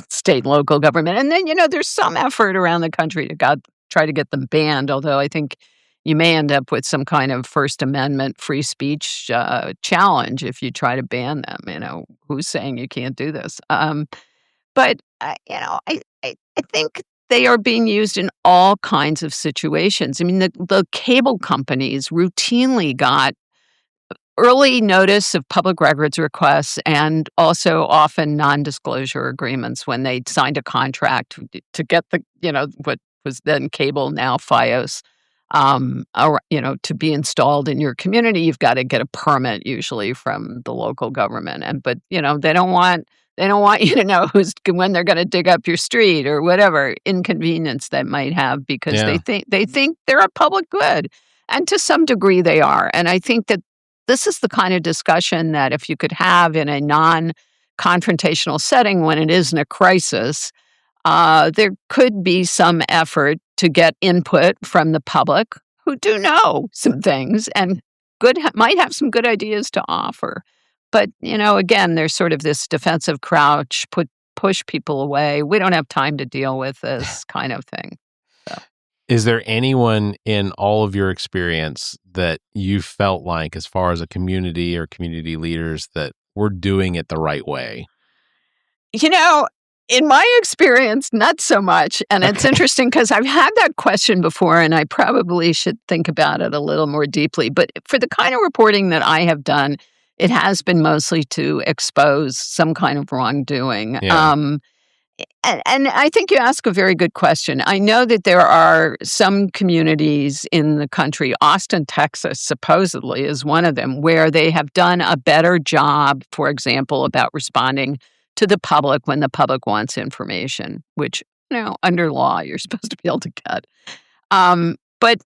state and local government. And then, there's some effort around the country to try to get them banned, although I think you may end up with some kind of First Amendment free speech challenge if you try to ban them. Who's saying you can't do this? But I think they are being used in all kinds of situations. I mean, the cable companies routinely got early notice of public records requests and also often non-disclosure agreements when they signed a contract to get what was then cable, now FiOS. To be installed in your community, you've got to get a permit usually from the local government. But they don't want you to know when they're going to dig up your street or whatever inconvenience that might have because they think they're a public good, and to some degree they are. And I think that this is the kind of discussion that if you could have in a non-confrontational setting when it isn't a crisis, there could be some effort to get input from the public who do know some things and might have some good ideas to offer. But, again, there's sort of this defensive crouch, push people away. We don't have time to deal with this kind of thing. So. Is there anyone in all of your experience that you felt like, as far as a community or community leaders, that we're doing it the right way? In my experience, not so much. And it's interesting because I've had that question before, and I probably should think about it a little more deeply. But for the kind of reporting that I have done, it has been mostly to expose some kind of wrongdoing. Yeah. And I think you ask a very good question. I know that there are some communities in the country, Austin, Texas, supposedly is one of them, where they have done a better job, for example, about responding to the public when the public wants information, which, under law, you're supposed to be able to get. But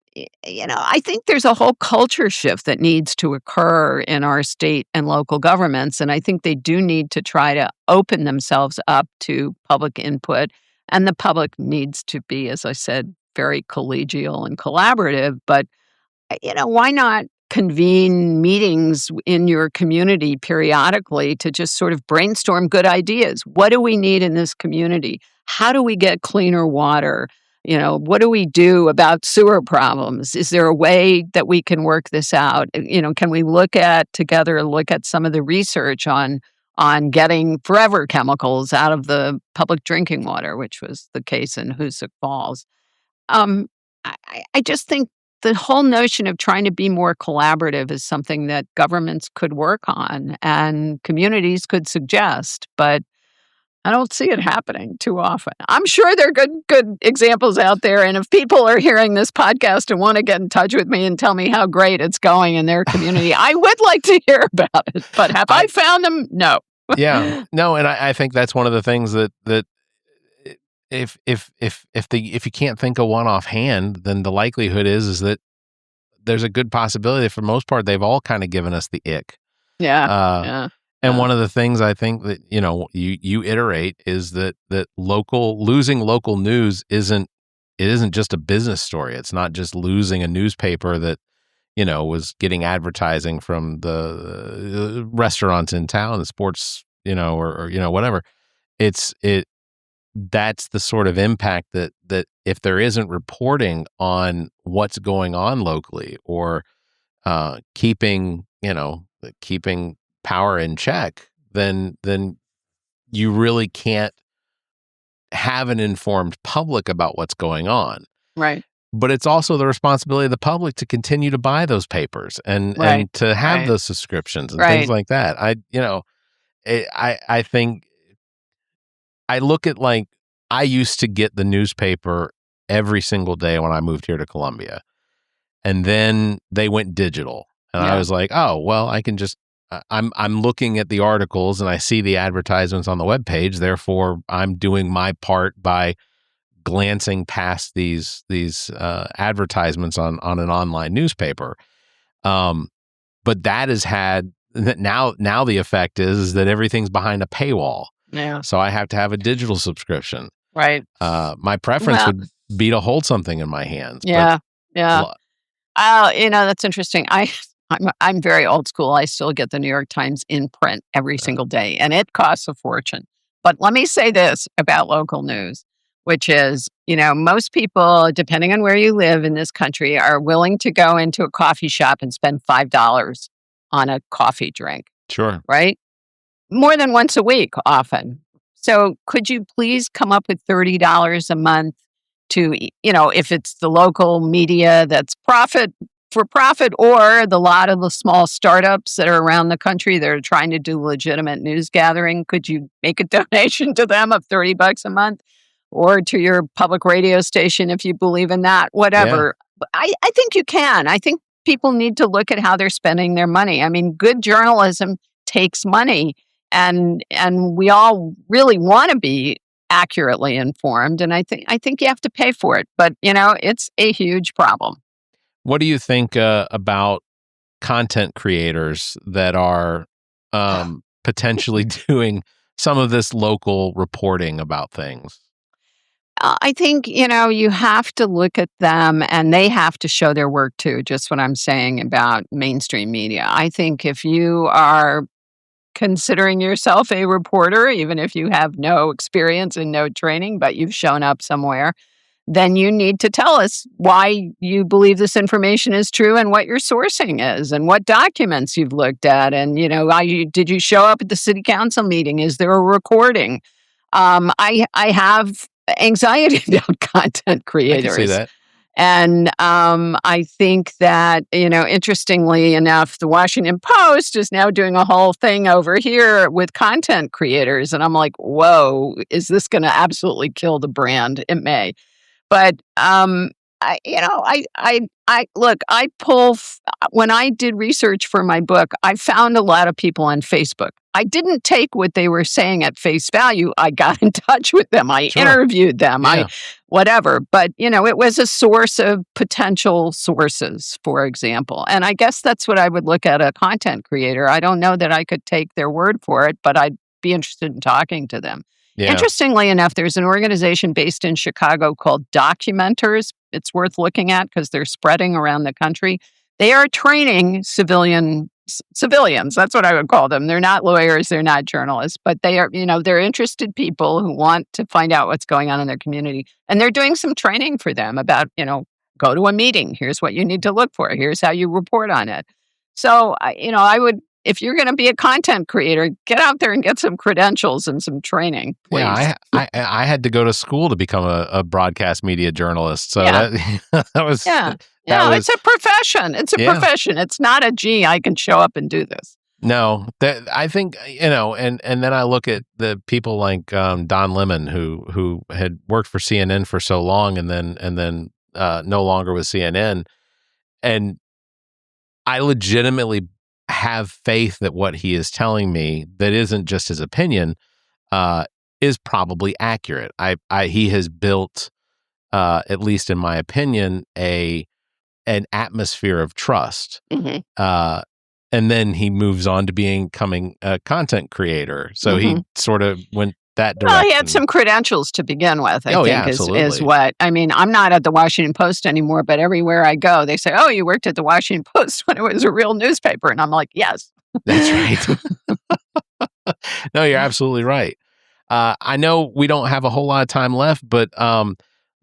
I think there's a whole culture shift that needs to occur in our state and local governments. And I think they do need to try to open themselves up to public input. And the public needs to be, as I said, very collegial and collaborative. But, why not convene meetings in your community periodically to just sort of brainstorm good ideas? What do we need in this community? How do we get cleaner water? What do we do about sewer problems? Is there a way that we can work this out? Can we look at some of the research on on getting forever chemicals out of the public drinking water, which was the case in Hoosick Falls. Um, I just think the whole notion of trying to be more collaborative is something that governments could work on and communities could suggest, but I don't see it happening too often. I'm sure there are good examples out there. And if people are hearing this podcast and want to get in touch with me and tell me how great it's going in their community, I would like to hear about it. But have I found them? No. Yeah. No, and I think that's one of the things that if you can't think of one offhand, then the likelihood is that there's a good possibility that for the most part they've all kind of given us the ick. Yeah. And one of the things I think that, you iterate is that losing local news isn't just a business story. It's not just losing a newspaper that, was getting advertising from the restaurants in town, the sports, or whatever. That's the sort of impact that if there isn't reporting on what's going on locally or keeping power in check, then you really can't have an informed public about what's going on. Right. But it's also the responsibility of the public to continue to buy those papers and to have those subscriptions and things like that. I think I look at, like, I used to get the newspaper every single day when I moved here to Columbia, and then they went digital, and I was like, oh, well, I can just I'm looking at the articles and I see the advertisements on the webpage. Therefore, I'm doing my part by glancing past these advertisements on an online newspaper. But that has had now the effect is that everything's behind a paywall. Yeah. So I have to have a digital subscription. Right. My preference would be to hold something in my hands. Yeah. That's interesting. I'm very old school. I still get the New York Times in print every single day, and it costs a fortune. But let me say this about local news, which is, most people, depending on where you live in this country, are willing to go into a coffee shop and spend $5 on a coffee drink. Sure. Right? More than once a week, often. So could you please come up with $30 a month to, if it's the local media that's for profit, or the lot of the small startups that are around the country that are trying to do legitimate news gathering, could you make a donation to them of $30 a month, or to your public radio station if you believe in that? Whatever. Yeah. I think you can. I think people need to look at how they're spending their money. I mean, good journalism takes money, and we all really want to be accurately informed, and I think you have to pay for it. But it's a huge problem. What do you think about content creators that are potentially doing some of this local reporting about things? I think, you have to look at them, and they have to show their work too, just what I'm saying about mainstream media. I think if you are considering yourself a reporter, even if you have no experience and no training, but you've shown up somewhere, then you need to tell us why you believe this information is true and what your sourcing is and what documents you've looked at. And, did you show up at the city council meeting? Is there a recording? I have anxiety about content creators. I can see that. And I think that, interestingly enough, the Washington Post is now doing a whole thing over here with content creators. And I'm like, whoa, is this going to absolutely kill the brand? It may. But, when I did research for my book, I found a lot of people on Facebook. I didn't take what they were saying at face value. I got in touch with them. I interviewed them. Yeah. Whatever. But, it was a source of potential sources, for example. And I guess that's what I would look at a content creator. I don't know that I could take their word for it, but I'd be interested in talking to them. Yeah. Interestingly enough, there's an organization based in Chicago called Documenters. It's worth looking at because they're spreading around the country. They are training civilians. That's what I would call them. They're not lawyers. They're not journalists, but they are, they're interested people who want to find out what's going on in their community. And they're doing some training for them about, go to a meeting. Here's what you need to look for. Here's how you report on it. So, I would if you're going to be a content creator, get out there and get some credentials and some training, please. Yeah, I had to go to school to become a broadcast media journalist. So that was it's a profession. It's a profession. It's not a gee, I can show up and do this. No, I think, and then I look at the people like Don Lemon, who had worked for CNN for so long, and then no longer with CNN, and I legitimately have faith that what he is telling me, that isn't just his opinion, is probably accurate. He has built, at least in my opinion, an atmosphere of trust. Mm-hmm. And then he moves on to becoming a content creator. So he sort of went that direction. Well, he had some credentials to begin with, I think is what, I mean, I'm not at the Washington Post anymore, but everywhere I go, they say, oh, you worked at the Washington Post when it was a real newspaper. And I'm like, yes. That's right. No, you're absolutely right. I know we don't have a whole lot of time left, but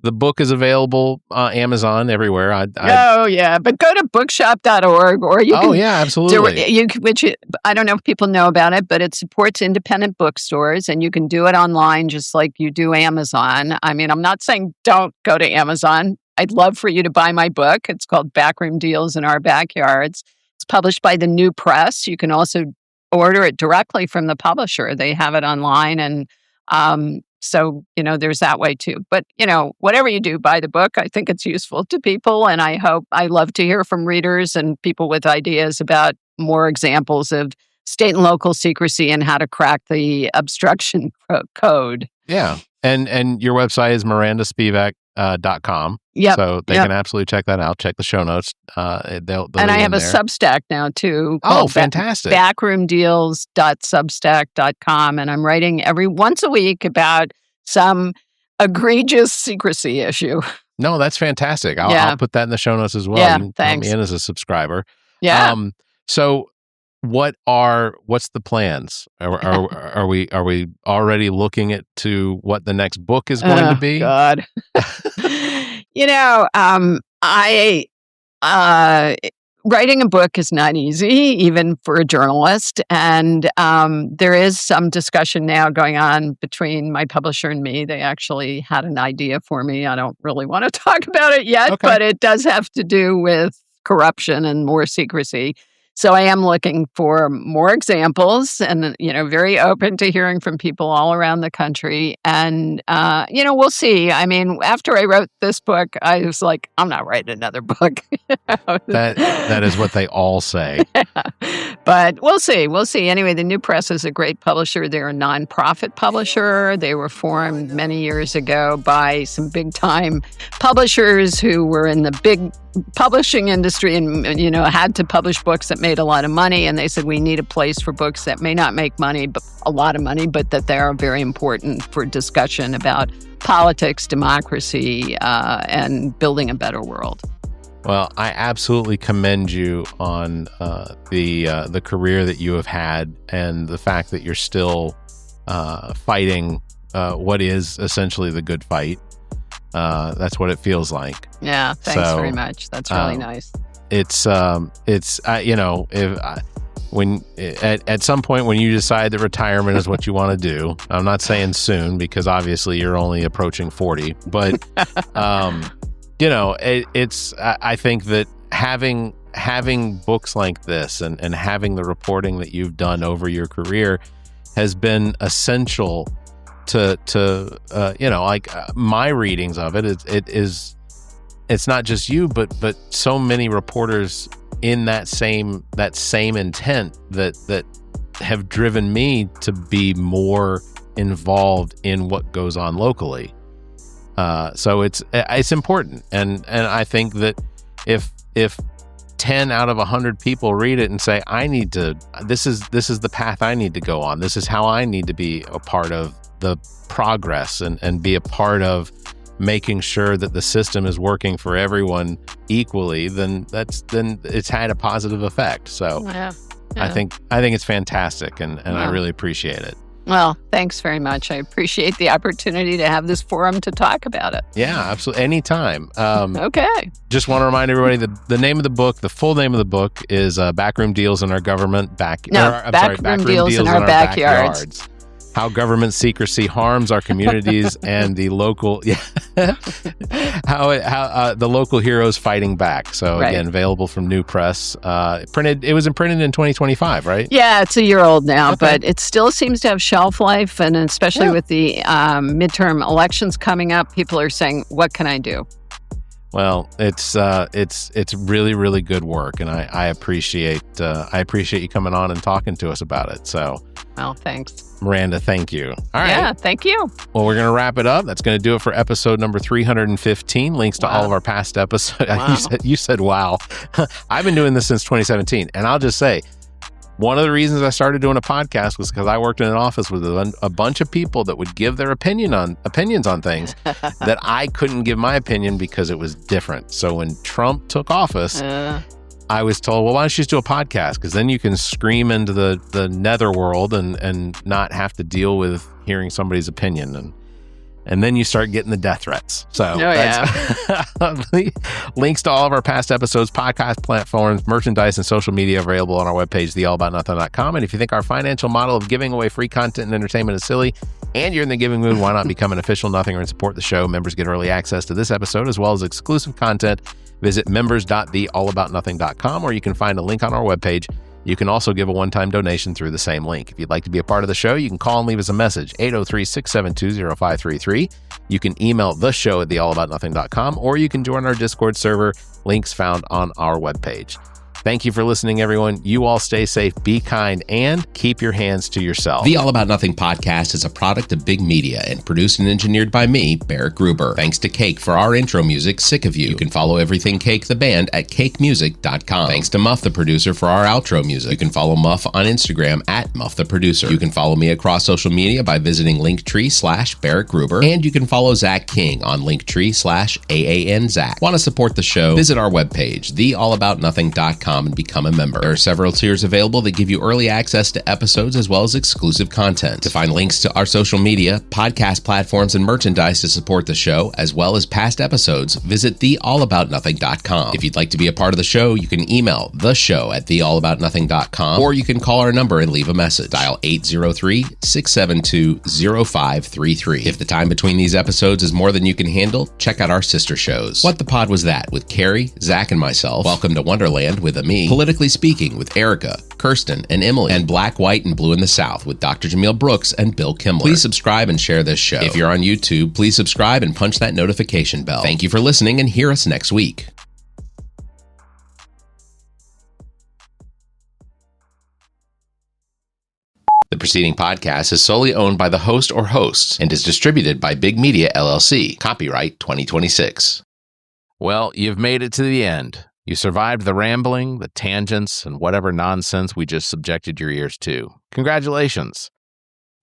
the book is available on Amazon everywhere. But go to bookshop.org or you can. Oh, yeah, absolutely. Which I don't know if people know about it, but it supports independent bookstores and you can do it online just like you do Amazon. I mean, I'm not saying don't go to Amazon. I'd love for you to buy my book. It's called Backroom Deals in Our Backyards. It's published by the New Press. You can also order it directly from the publisher. They have it online and so, there's that way too. But, whatever you do, buy the book. I think it's useful to people. And I love to hear from readers and people with ideas about more examples of state and local secrecy and how to crack the obstruction code. Yeah. And your website is mirandaspivack.com. Yep. So they can absolutely check that out. Check the show notes. They'll and I have a Substack now too. Oh, fantastic. Backroomdeals.substack.com. And I'm writing every once a week about some egregious secrecy issue. No, that's fantastic. I'll put that in the show notes as well. Yeah, you can thanks. Count me in as a subscriber. Yeah. So what's the plans? Are we already looking to what the next book is going to be? God. Writing a book is not easy, even for a journalist. And there is some discussion now going on between my publisher and me. They actually had an idea for me. I don't really want to talk about it yet, but it does have to do with corruption and more secrecy. So I am looking for more examples and, very open to hearing from people all around the country. And, we'll see. I mean, after I wrote this book, I was like, I'm not writing another book. That is what they all say. But we'll see. We'll see. Anyway, the New Press is a great publisher. They're a nonprofit publisher. They were formed many years ago by some big-time publishers who were in the big publishing industry and, had to publish books that made a lot of money. And they said, we need a place for books that may not make money, but a lot of money, but that they are very important for discussion about politics, democracy, and building a better world. Well, I absolutely commend you on the career that you have had and the fact that you're still fighting what is essentially the good fight. That's what it feels like. Yeah, thanks very much. That's really nice. It's when at some point when you decide that retirement is what you want to do, I'm not saying soon because obviously you're only approaching 40, but I think that having books like this and having the reporting that you've done over your career has been essential to my readings of it. It's not just you, but so many reporters in that same intent that have driven me to be more involved in what goes on locally. So it's important, and I think that if 10 out of 100 people read it and say, this is the path I need to go on, this is how I need to be a part of the progress and be a part of making sure that the system is working for everyone equally, then it's had a positive effect. So I think it's fantastic, and I really appreciate it. Well, thanks very much. I appreciate the opportunity to have this forum to talk about it. Yeah, absolutely. Anytime. Okay. Just want to remind everybody that the name of the book, the full name of the book is Backroom Deals in Our Government. Backroom Deals in Our Backyards. How government secrecy harms our communities and the local, how the local heroes fighting back. So again, available from New Press. It was imprinted in 2025, right? Yeah, it's a year old now, but it still seems to have shelf life, and especially with the midterm elections coming up, people are saying, "What can I do?" Well, it's really, really good work, and I appreciate you coming on and talking to us about it. So, well, thanks, Miranda. Thank you. All right. Yeah, thank you. Well, we're gonna wrap it up. That's gonna do it for episode number 315. Links to all of our past episodes. Wow. You said wow. I've been doing this since 2017, and I'll just say, one of the reasons I started doing a podcast was because I worked in an office with a bunch of people that would give their opinions on things that I couldn't give my opinion because it was different. So when Trump took office, I was told, well, why don't you just do a podcast? Because then you can scream into the netherworld and not have to deal with hearing somebody's opinion. And then you start getting the death threats. So links to all of our past episodes, podcast platforms, merchandise, and social media available on our webpage, theallaboutnothing.com. And if you think our financial model of giving away free content and entertainment is silly, and you're in the giving mood, why not become an official Nothinger and support the show? Members get early access to this episode as well as exclusive content. Visit members.theallaboutnothing.com, or you can find a link on our webpage. You can also give a one-time donation through the same link. If you'd like to be a part of the show, you can call and leave us a message, 803-672-0533. You can email the show at theallaboutnothing.com, or you can join our Discord server, links found on our webpage. Thank you for listening, everyone. You all stay safe, be kind, and keep your hands to yourself. The All About Nothing podcast is a product of Big Media and produced and engineered by me, Barrett Gruber. Thanks to Cake for our intro music, Sick of You. You can follow Everything Cake, the band, at cakemusic.com. Thanks to Muff, the producer, for our outro music. You can follow Muff on Instagram at Muff the Producer. You can follow me across social media by visiting Linktree/Barrett Gruber. And you can follow Zach King on Linktree/AANZach. Want to support the show? Visit our webpage, theallaboutnothing.com, and become a member. There are several tiers available that give you early access to episodes as well as exclusive content. To find links to our social media, podcast platforms, and merchandise to support the show, as well as past episodes, visit theallaboutnothing.com. If you'd like to be a part of the show, you can email the show at theallaboutnothing.com, or you can call our number and leave a message. Dial 803-672-0533. If the time between these episodes is more than you can handle, check out our sister shows. What the Pod Was That with Carrie, Zach, and myself. Welcome to Wonderland with Me. Politically Speaking with Erica, Kirsten, and Emily. And Black, White, and Blue in the South with Dr. Jamil Brooks and Bill Kimmler. Please subscribe and share this show. If you're on YouTube, please subscribe and punch that notification bell. Thank you for listening, and hear us next week. The preceding podcast is solely owned by the host or hosts and is distributed by Big Media, LLC. Copyright 2026. Well, you've made it to the end. You survived the rambling, the tangents, and whatever nonsense we just subjected your ears to. Congratulations.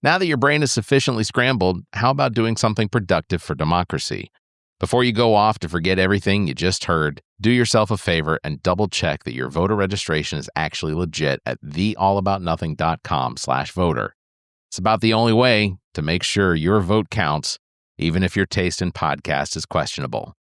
Now that your brain is sufficiently scrambled, how about doing something productive for democracy? Before you go off to forget everything you just heard, do yourself a favor and double-check that your voter registration is actually legit at theallaboutnothing.com/voter. It's about the only way to make sure your vote counts, even if your taste in podcasts is questionable.